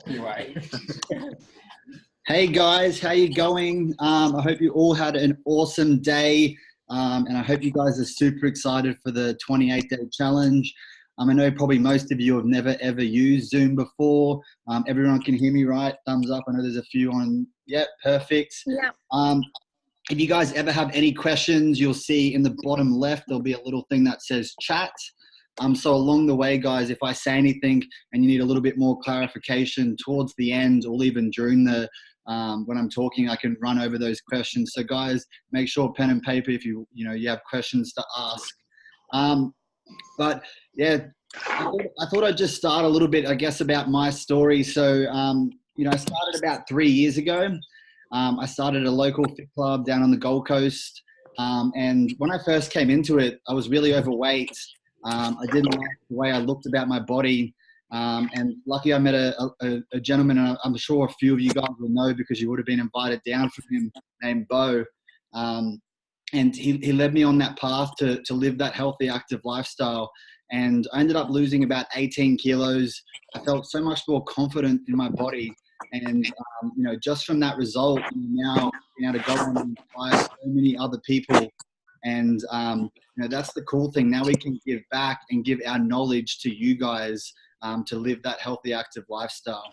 Anyway. Hey guys, how you going? I hope you all had an awesome day, and I hope you guys are super excited for the 28-day challenge. I know probably most of you have never ever used Zoom before. Everyone can hear me, right? Thumbs up. I know there's a few on. Yep, perfect. Yeah. If you guys ever have any questions, you'll see in the bottom left there'll be a little thing that says chat. So along the way, guys, if I say anything and you need a little bit more clarification towards the end or even during the when I'm talking, I can run over those questions. So guys, make sure pen and paper if you have questions to ask. But yeah, I thought I'd just start a little bit, I guess, about my story. So I started about 3 years ago. I started a local fit club down on the Gold Coast, and when I first came into it, I was really overweight. I didn't like the way I looked about my body. And lucky I met a gentleman, and I'm sure a few of you guys will know because you would have been invited down from him, named Bo. And he led me on that path to live that healthy, active lifestyle. And I ended up losing about 18 kilos. I felt so much more confident in my body. And, just from that result, now being able to go on and inspire so many other people. And, that's the cool thing. Now we can give back and give our knowledge to you guys to live that healthy, active lifestyle.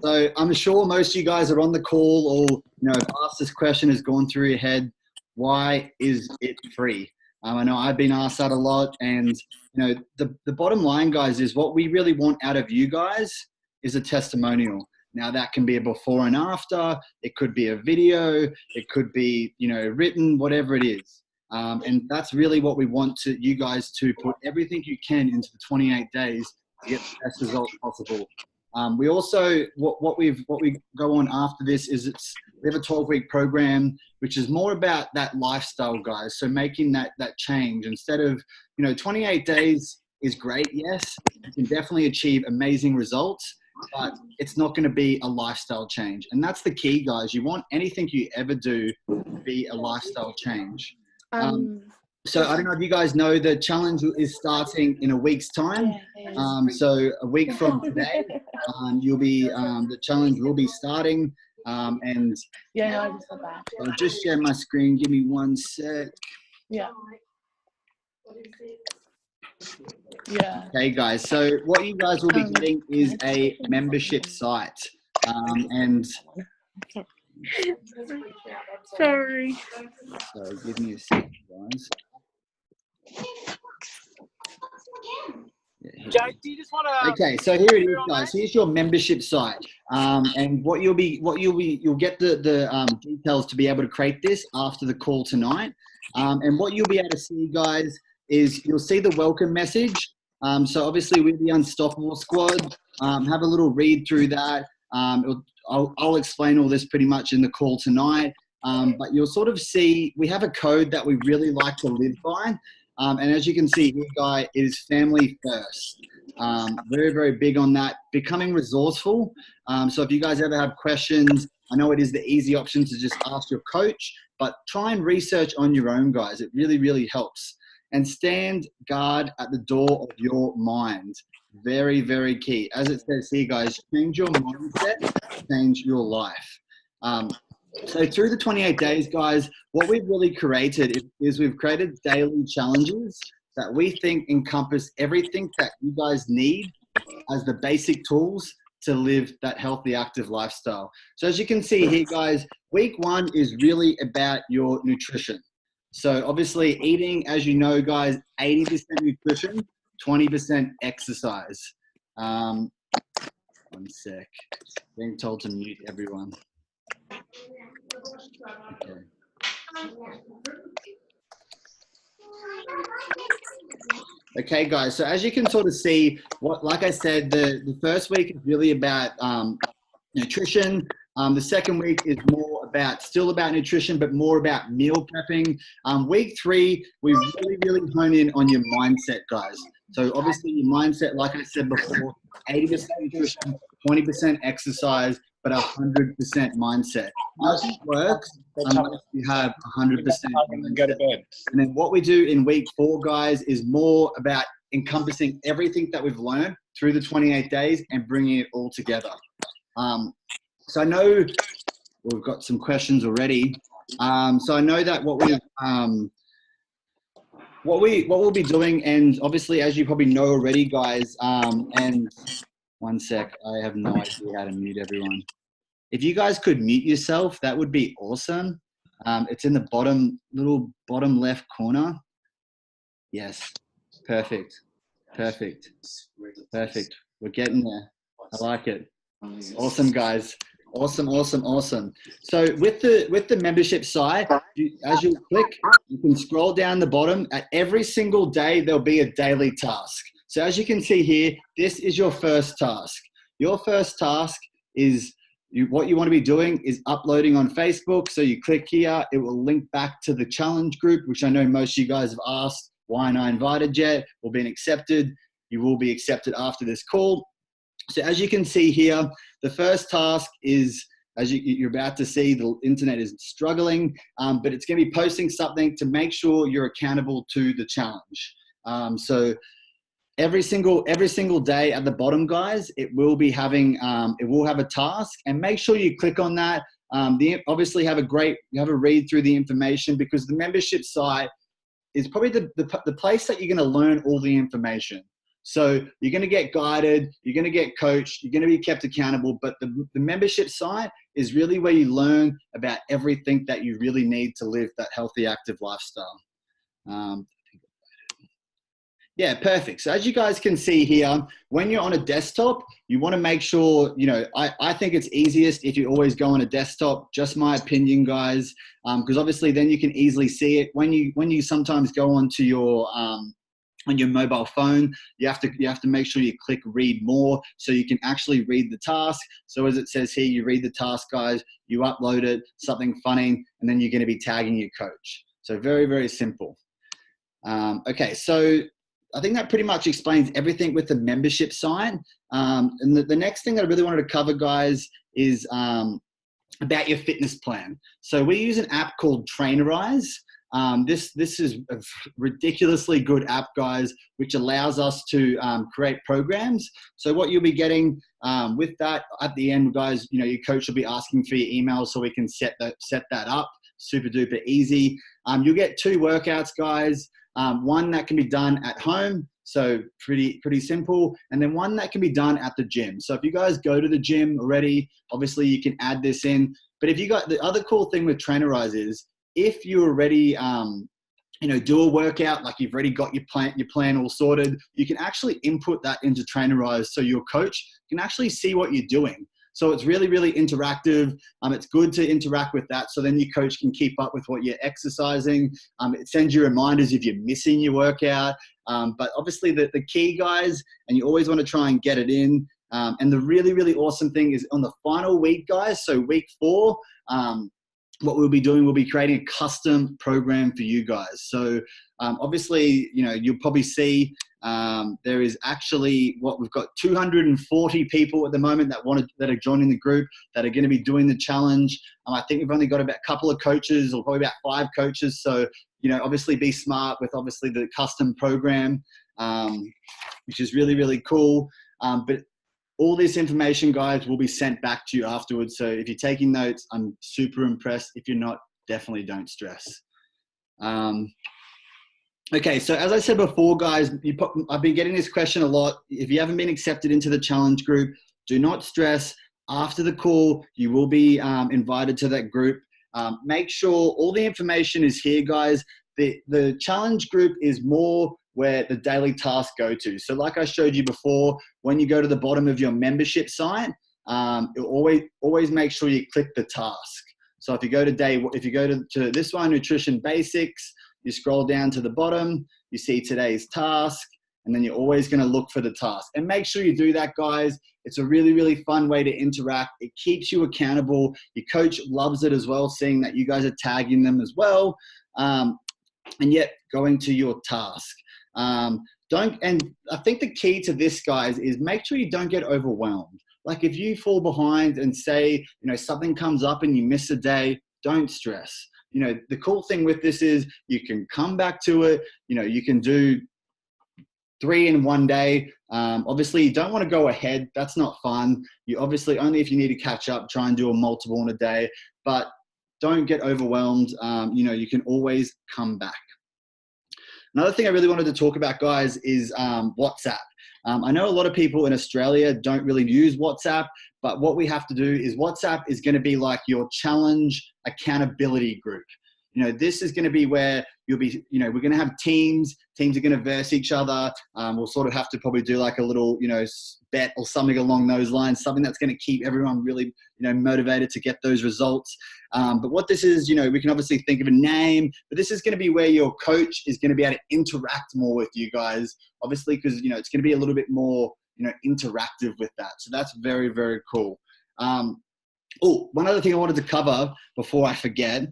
So I'm sure most of you guys are on the call or, have asked this question, has gone through your head. Why is it free? I know I've been asked that a lot. And, the bottom line, guys, is what we really want out of you guys is a testimonial. Now that can be a before and after. It could be a video. It could be, written, whatever it is. And that's really what we want you guys to put everything you can into the 28 days to get the best results possible. We also, what we go on after this is we have a 12-week program, which is more about that lifestyle, guys. So making that change instead of, 28 days is great. Yes, you can definitely achieve amazing results, but it's not going to be a lifestyle change. And that's the key, guys. You want anything you ever do to be a lifestyle change. So I don't know if you guys know the challenge is starting in a week's time. So a week from today, the challenge will be starting. And yeah, I just said that. I'll just share my screen. Give me 1 sec. Yeah. Yeah. Okay, guys. So what you guys will be getting is a membership site, and. Sorry. So give me a second, guys. Jake, do you just want to? Okay, so here it is, guys. Here's your membership site, and you'll get the details to be able to create this after the call tonight. And what you'll be able to see, guys, is you'll see the welcome message. So obviously with the Unstoppable Squad, have a little read through that. I'll explain all this pretty much in the call tonight. But you'll sort of see we have a code that we really like to live by. And as you can see here, guy, is family first. Very, very big on that. Becoming resourceful. So if you guys ever have questions, I know it is the easy option to just ask your coach, but try and research on your own, guys. It really, really helps. And stand guard at the door of your mind. Very, very key. As it says here, guys, change your mindset, change your life. So through the 28 days, guys, what we've really created is we've created daily challenges that we think encompass everything that you guys need as the basic tools to live that healthy, active lifestyle. So as you can see here, guys, week 1 is really about your nutrition. So obviously eating, as you know, guys, 80% nutrition, 20% exercise. 1 sec. Being told to mute everyone. Okay. Okay, guys. So as you can sort of see, like I said, the first week is really about nutrition. The second week is still about nutrition, but more about meal prepping. Week 3, we really, really hone in on your mindset, guys. So obviously your mindset, like I said before, 80% nutrition, 20% exercise, but 100% mindset. Nothing works unless you have 100% mindset. Go to bed. And then what we do in week 4, guys, is more about encompassing everything that we've learned through the 28 days and bringing it all together. So I know we've got some questions already. So I know that what we'll be doing, and obviously, as you probably know already, guys, and one sec, I have no idea how to mute everyone. If you guys could mute yourself, that would be awesome. It's in the little bottom left corner. Yes, perfect. We're getting there. I like it. Awesome, guys. Awesome. So with the membership site, as you click, you can scroll down the bottom. At every single day, there'll be a daily task. So as you can see here, this is your first task. Your first task is what you want to be doing is uploading on Facebook. So you click here, it will link back to the challenge group, which I know most of you guys have asked, why aren't I invited yet or been accepted? You will be accepted after this call. So as you can see here, the first task is, as you're about to see, the internet is struggling, but it's going to be posting something to make sure you're accountable to the challenge. So every single day at the bottom, guys, it will be having, it will have a task, and make sure you click on that. Obviously have a read through the information, because the membership site is probably the place that you're going to learn all the information. So you're going to get guided, you're going to get coached, you're going to be kept accountable, but the membership site is really where you learn about everything that you really need to live that healthy, active lifestyle. Yeah, perfect. So as you guys can see here, when you're on a desktop, you want to make sure, I think it's easiest if you always go on a desktop, just my opinion, guys, because obviously then you can easily see it. When you sometimes go onto your, on your mobile phone, you have to make sure you click read more so you can actually read the task. So as it says here, you read the task, guys, you upload it, something funny, and then you're going to be tagging your coach. So very, very simple. Okay, so I think that pretty much explains everything with the membership site. And the next thing that I really wanted to cover, guys, is about your fitness plan. So we use an app called Trainerize. This is a ridiculously good app, guys, which allows us to create programs. So what you'll be getting with that at the end, guys, your coach will be asking for your email so we can set that up. Super duper easy. You'll get 2 workouts, guys. One that can be done at home, so pretty simple, and then one that can be done at the gym. So if you guys go to the gym already, obviously you can add this in. But if you got, the other cool thing with Trainerize is, if you already do a workout, like you've already got your plan all sorted, you can actually input that into Trainerize so your coach can actually see what you're doing. So it's really, really interactive. It's good to interact with that, so then your coach can keep up with what you're exercising. It sends you reminders if you're missing your workout. But obviously the key, guys, and you always want to try and get it in. And the really, really awesome thing is on the final week, guys, so week 4, what we'll be doing, we'll be creating a custom program for you guys. So obviously, you'll probably see there is actually we've got 240 people at the moment that are joining the group that are going to be doing the challenge. I think we've only got about a couple of coaches, or probably about 5 coaches. So, obviously be smart with obviously the custom program, which is really, really cool. But all this information, guys, will be sent back to you afterwards. So if you're taking notes, I'm super impressed. If you're not, definitely don't stress. Okay, so as I said before, guys, I've been getting this question a lot. If you haven't been accepted into the challenge group, do not stress. After the call, you will be invited to that group. Make sure all the information is here, guys. The challenge group is more where the daily tasks go to. So like I showed you before, when you go to the bottom of your membership site, always make sure you click the task. So if you go to this one, Nutrition Basics, you scroll down to the bottom, you see today's task, and then you're always going to look for the task. And make sure you do that, guys. It's a really, really fun way to interact. It keeps you accountable. Your coach loves it as well, seeing that you guys are tagging them as well. And yet going to your task. And I think the key to this, guys, is make sure you don't get overwhelmed. Like if you fall behind and say, something comes up and you miss a day, don't stress. The cool thing with this is you can come back to it. You can do 3 in one day. Obviously, you don't want to go ahead. That's not fun. You obviously, only if you need to catch up, try and do a multiple in a day. But don't get overwhelmed. You can always come back. Another thing I really wanted to talk about, guys, is WhatsApp. I know a lot of people in Australia don't really use WhatsApp, but what we have to do is WhatsApp is going to be like your challenge accountability group. This is going to be where you'll be, we're going to have teams are going to verse each other. We'll sort of have to probably do like a little, bet or something along those lines, something that's going to keep everyone really, motivated to get those results. But what this is, we can obviously think of a name, but this is going to be where your coach is going to be able to interact more with you guys, obviously, because, it's going to be a little bit more, interactive with that. So that's very, very cool. One other thing I wanted to cover before I forget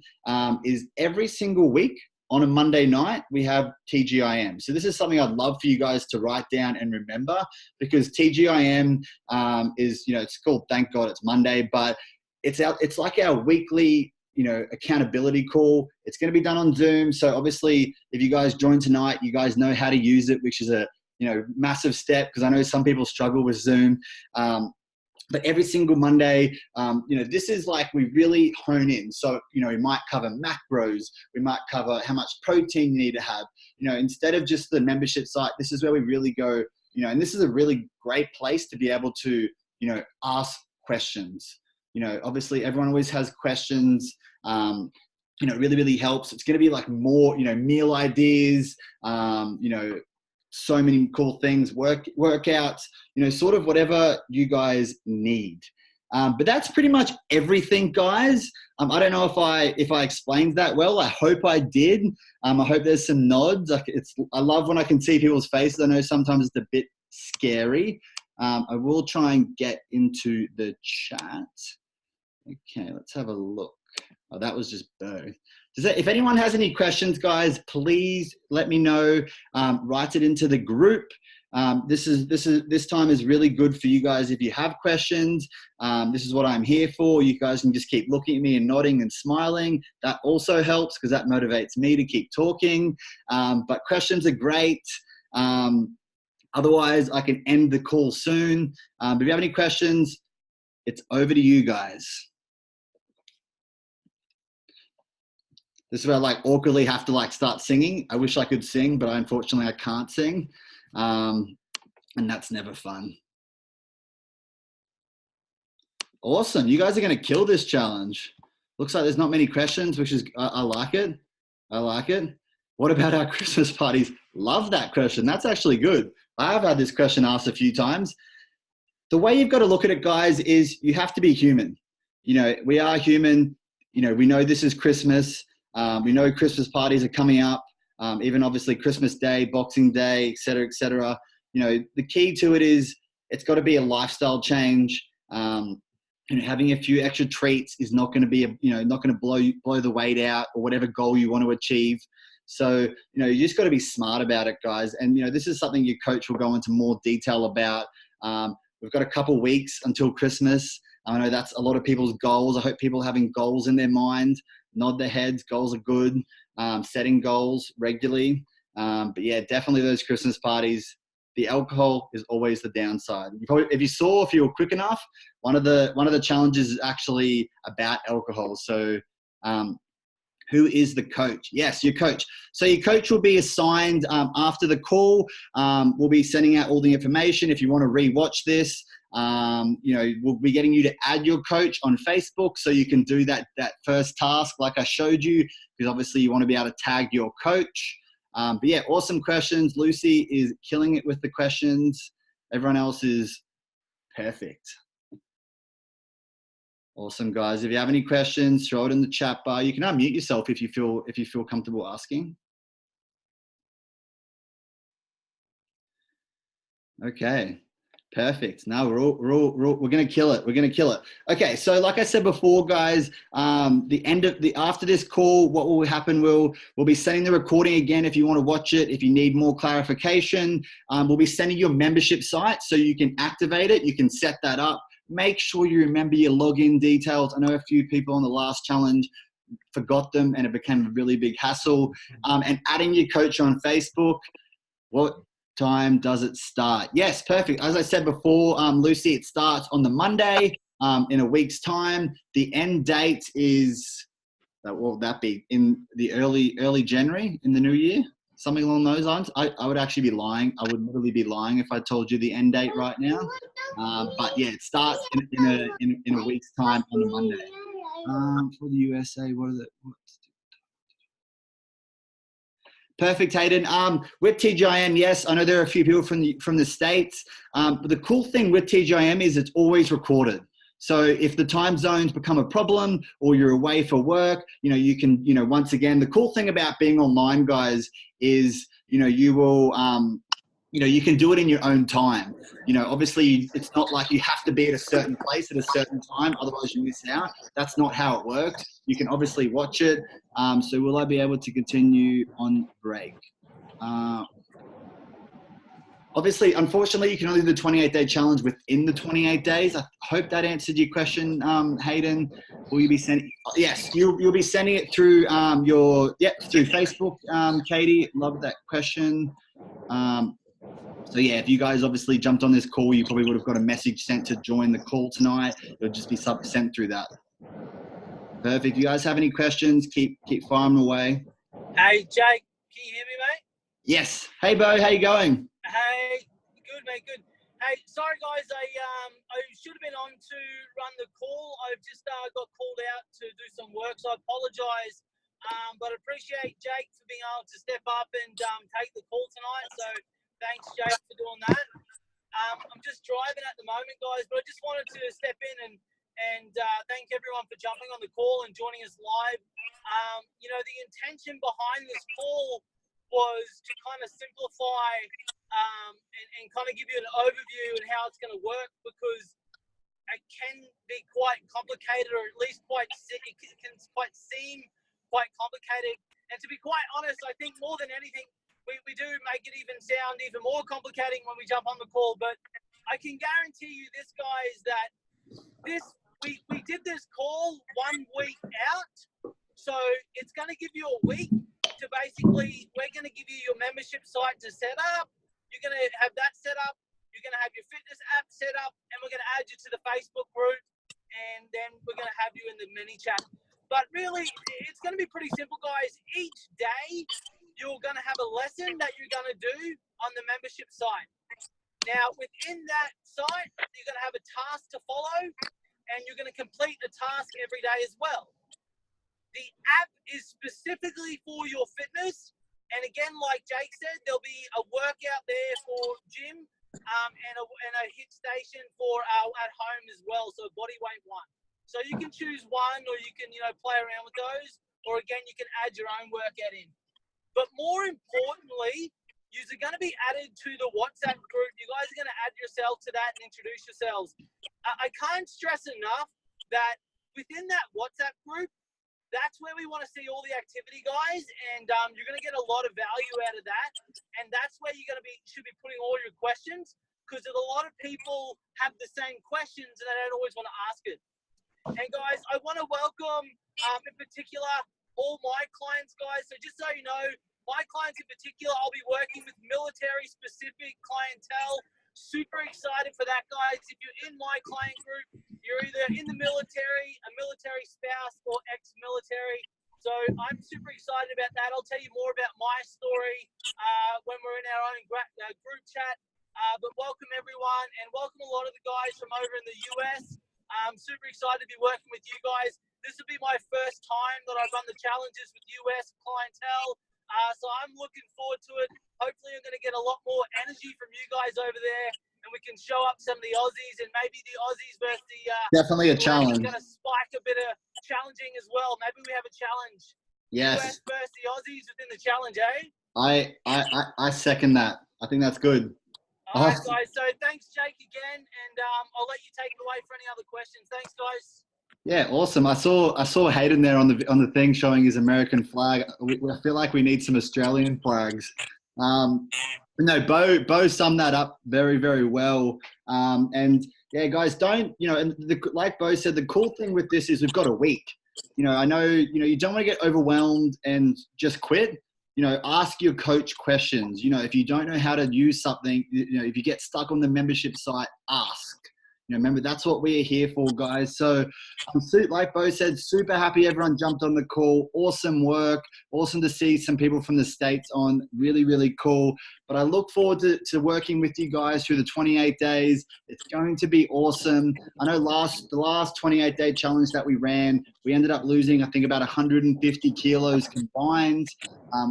is every single week on a Monday night, we have TGIM. So this is something I'd love for you guys to write down and remember, because TGIM is, it's called Thank God It's Monday, but it's like our weekly, accountability call. It's going to be done on Zoom. So obviously, if you guys join tonight, you guys know how to use it, which is a, massive step, because I know some people struggle with Zoom. But every single Monday, this is like we really hone in. So, we might cover macros. We might cover how much protein you need to have. Instead of just the membership site, this is where we really go, and this is a really great place to be able to, ask questions. Obviously everyone always has questions. Really, really helps. It's going to be like more, meal ideas, so many cool things, workouts, sort of whatever you guys need. But that's pretty much everything, guys. I don't know if I explained that well. I hope I did. I hope there's some nods. I love when I can see people's faces. I know sometimes it's a bit scary. I will try and get into the chat. Okay, let's have a look. Oh, that was just Bo. If anyone has any questions, guys, please let me know. Write it into the group. This time is really good for you guys. If you have questions, this is what I'm here for. You guys can just keep looking at me and nodding and smiling. That also helps, because that motivates me to keep talking. But questions are great. Otherwise, I can end the call soon. But if you have any questions, it's over to you guys. This is where I awkwardly have to start singing. I wish I could sing, but unfortunately I can't sing. And that's never fun. Awesome. You guys are going to kill this challenge. Looks like there's not many questions, which is, I like it. I like it. What about our Christmas parties? Love that question. That's actually good. I have had this question asked a few times. The way you've got to look at it, guys, is you have to be human. We are human. We know this is Christmas. We know Christmas parties are coming up, even obviously Christmas Day, Boxing Day, et cetera, et cetera. The key to it is it's got to be a lifestyle change. Having a few extra treats is not going to be, not going to blow the weight out or whatever goal you want to achieve. So, you just got to be smart about it, guys. And, this is something your coach will go into more detail about. We've got a couple weeks until Christmas. I know that's a lot of people's goals. I hope people are having goals in their mind. Nod their heads. Goals are good. Setting goals regularly. But yeah, definitely those Christmas parties. The alcohol is always the downside. If you were quick enough, one of the challenges is actually about alcohol. So, who is the coach? Yes, your coach. So your coach will be assigned after the call. We'll be sending out all the information. If you want to rewatch this, we'll be getting you to add your coach on Facebook so you can do that first task like I showed you, because obviously you want to be able to tag your coach. But yeah, awesome questions. Lucy is killing it with the questions. Everyone else is perfect. Awesome, guys. If you have any questions, throw it in the chat bar. You can unmute yourself if you feel comfortable asking. Okay, perfect. Now we're gonna kill it. We're gonna kill it. Okay, so like I said before, guys, after this call, what will happen? We'll be sending the recording again if you want to watch it. If you need more clarification, we'll be sending you a membership site so you can activate it. You can set that up. Make sure you remember your login details. I know a few people on the last challenge forgot them and it became a really big hassle. And adding your coach on Facebook, well, time does it start? Yes, perfect. As I said before, Lucy, it starts on the Monday in a week's time. The end date is, what will that be, in the early January in the new year? Something along those lines. I would actually be lying. I would literally be lying if I told you the end date right now. But yeah, it starts in a week's time on a Monday. For the USA, Perfect, Hayden. With TGIM, yes, I know there are a few people from the States. But the cool thing with TGIM is it's always recorded. So if the time zones become a problem or you're away for work, you can, once again, the cool thing about being online, guys, is, you will, you can do it in your own time. Obviously it's not like you have to be at a certain place at a certain time, otherwise you miss out. That's not how it works. You can obviously watch it. So will I be able to continue on break? Obviously, unfortunately, you can only do the 28-day challenge within the 28 days. I hope that answered your question, Hayden. Will you be sending? Yes, you'll be sending it through through Facebook, Katie. Love that question. So yeah, if you guys obviously jumped on this call, you probably would have got a message sent to join the call tonight. It'll just be sent through that. Perfect. If you guys have any questions, keep firing away. Hey, Jake, can you hear me, mate? Yes. Hey, Bo, how you going? Hey, good, mate, good. Hey, sorry, guys, I should have been on to run the call. I've just got called out to do some work, so I apologise. But I appreciate Jake for being able to step up and take the call tonight. So thanks, Jake, for doing that. I'm just driving at the moment, guys, but I just wanted to step in and thank everyone for jumping on the call and joining us live. The intention behind this call was to kind of simplify and kind of give you an overview and how it's going to work, because it can be quite complicated, or at least it can seem quite complicated. And to be quite honest, I think more than anything, we do make it sound even more complicating when we jump on the call. But I can guarantee you this, guys, that we did this call 1 week out. So it's going to give you a week to basically, we're going to give you your membership site to set up. You're going to have that set up. You're going to have your fitness app set up, and we're going to add you to the Facebook group, and then we're going to have you in the mini chat. But really, it's going to be pretty simple, guys. Each day, you're going to have a lesson that you're going to do on the membership site. Now, within that site, you're going to have a task to follow, and you're going to complete the task every day as well. The app is specifically for your fitness. And again, like Jake said, there'll be a workout there for gym and a hit station for at home as well. So body weight one. So you can choose one, or you can, play around with those. Or again, you can add your own workout in. But more importantly, you're going to be added to the WhatsApp group. You guys are going to add yourself to that and introduce yourselves. I can't stress enough that within that WhatsApp group, that's where we want to see all the activity, guys, and you're going to get a lot of value out of that. And that's where you're going to should be putting all your questions, because a lot of people have the same questions and they don't always want to ask it. And guys, I want to welcome, in particular, all my clients, guys. So just so you know, my clients in particular, I'll be working with military-specific clientele. Super excited for that, guys. If you're in my client group, you're either in the military, a military spouse, or ex-military. So I'm super excited about that. I'll tell you more about my story when we're in our own group chat. But welcome, everyone, and welcome a lot of the guys from over in the US. I'm super excited to be working with you guys. This will be my first time that I run the challenges with US clientele. So I'm looking forward to it. Hopefully I'm going to get a lot more energy from you guys over there, and we can show up some of the Aussies, and maybe the Aussies versus the definitely a challenge. Going to spike a bit of challenging as well. Maybe we have a challenge. Yes. US versus the Aussies within the challenge, eh? I second that. I think that's good. All right, guys. So thanks, Jake, again, and I'll let you take it away for any other questions. Thanks, guys. Yeah, awesome. I saw Hayden there on the thing showing his American flag. I feel like we need some Australian flags. No, Bo summed that up very, very well. And yeah, guys, don't, and like Bo said, the cool thing with this is we've got a week. I know, you don't want to get overwhelmed and just quit. ask your coach questions. If you don't know how to use something, if you get stuck on the membership site, ask. Remember, that's what we are here for, guys. So, like Bo said, super happy everyone jumped on the call. Awesome work. Awesome to see some people from the States on. Really, really cool. But I look forward to working with you guys through the 28 days. It's going to be awesome. I know the last 28-day challenge that we ran, we ended up losing, I think, about 150 kilos combined,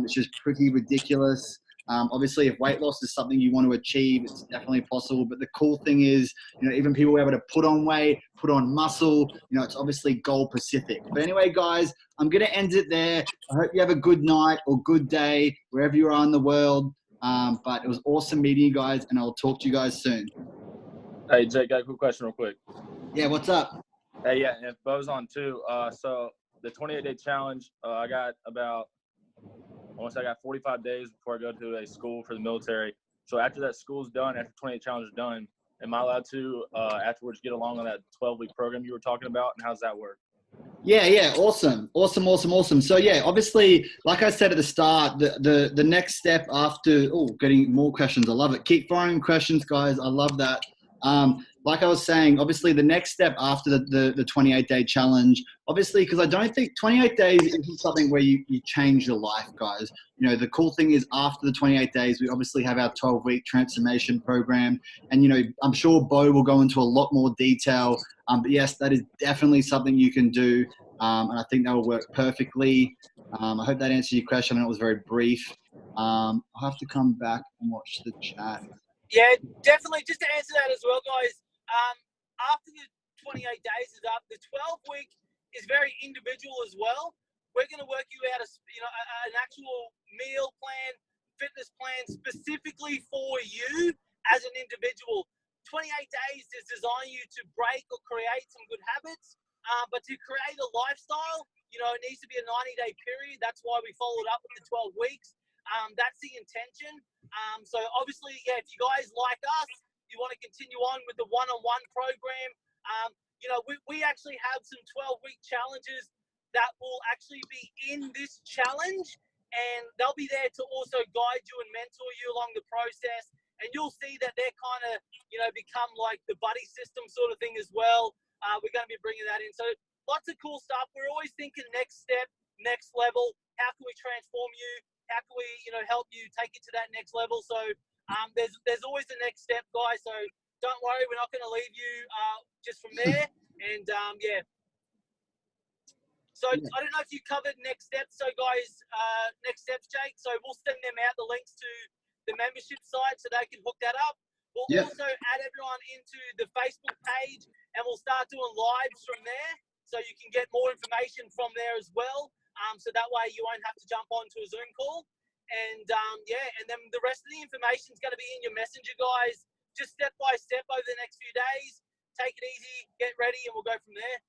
which is pretty ridiculous. Obviously, if weight loss is something you want to achieve, it's definitely possible. But the cool thing is, even people were able to put on weight, put on muscle, it's obviously goal specific. But anyway, guys, I'm going to end it there. I hope you have a good night or good day wherever you are in the world. But it was awesome meeting you guys, and I'll talk to you guys soon. Hey, Jake, got a quick question real quick. Yeah, what's up? Hey, yeah, and if Bo's on too. So the 28-day challenge, I got 45 days before I go to a school for the military. So after that school's done, after 28 challenge is done, am I allowed to afterwards get along on that 12-week program you were talking about, and how's that work? Yeah. Awesome. So yeah, obviously, like I said at the start, the next step after, getting more questions. I love it. Keep firing questions, guys. I love that. Like I was saying, obviously the next step after the 28-day challenge, obviously, because I don't think 28 days isn't something where you change your life, guys. The cool thing is after the 28 days, we obviously have our 12-week transformation program. And, I'm sure Bo will go into a lot more detail. But yes, that is definitely something you can do. And I think that will work perfectly. I hope that answered your question. I know it was very brief. I'll have to come back and watch the chat. Yeah, definitely. Just to answer that as well, guys. After the 28 days is up, the 12-week is very individual as well. We're going to work you out an actual meal plan, fitness plan specifically for you as an individual. 28 days is designed you to break or create some good habits, but to create a lifestyle, it needs to be a 90-day period. That's why we followed up with the 12 weeks. That's the intention. So obviously, yeah, if you guys like us, you want to continue on with the one-on-one program, we actually have some 12-week challenges that will actually be in this challenge, and they'll be there to also guide you and mentor you along the process. And you'll see that they're kind of, become like the buddy system sort of thing as well. We're going to be bringing that in. So lots of cool stuff. We're always thinking next step, next level. How can we transform you? How can we, help you take it to that next level? So there's always the next step, guys. So don't worry, we're not going to leave you just from there. And yeah. So I don't know if you covered next steps. So guys, next steps, Jake. So we'll send them out the links to the membership site so they can hook that up. We'll also add everyone into the Facebook page, and we'll start doing lives from there, so you can get more information from there as well. So that way you won't have to jump onto a Zoom call. And and then the rest of the information is going to be in your messenger, guys. Just step by step over the next few days. Take it easy, get ready, and we'll go from there.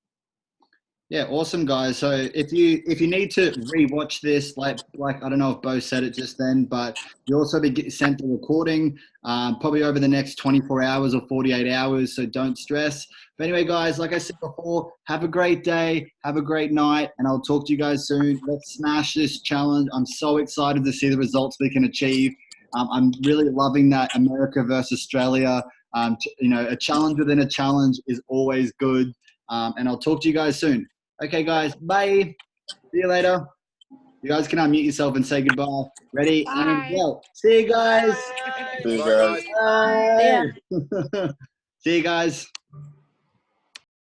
Yeah, awesome, guys. So if you need to rewatch this, like I don't know if Bo said it just then, but you'll also be sent the recording probably over the next 24 hours or 48 hours. So don't stress. But anyway, guys, like I said before, have a great day, have a great night, and I'll talk to you guys soon. Let's smash this challenge. I'm so excited to see the results we can achieve. I'm really loving that America versus Australia. A challenge within a challenge is always good. And I'll talk to you guys soon. Okay, guys. Bye. See you later. You guys can unmute yourself and say goodbye. Ready? Bye. And go. See you guys. Bye. See you guys. Bye. See you guys.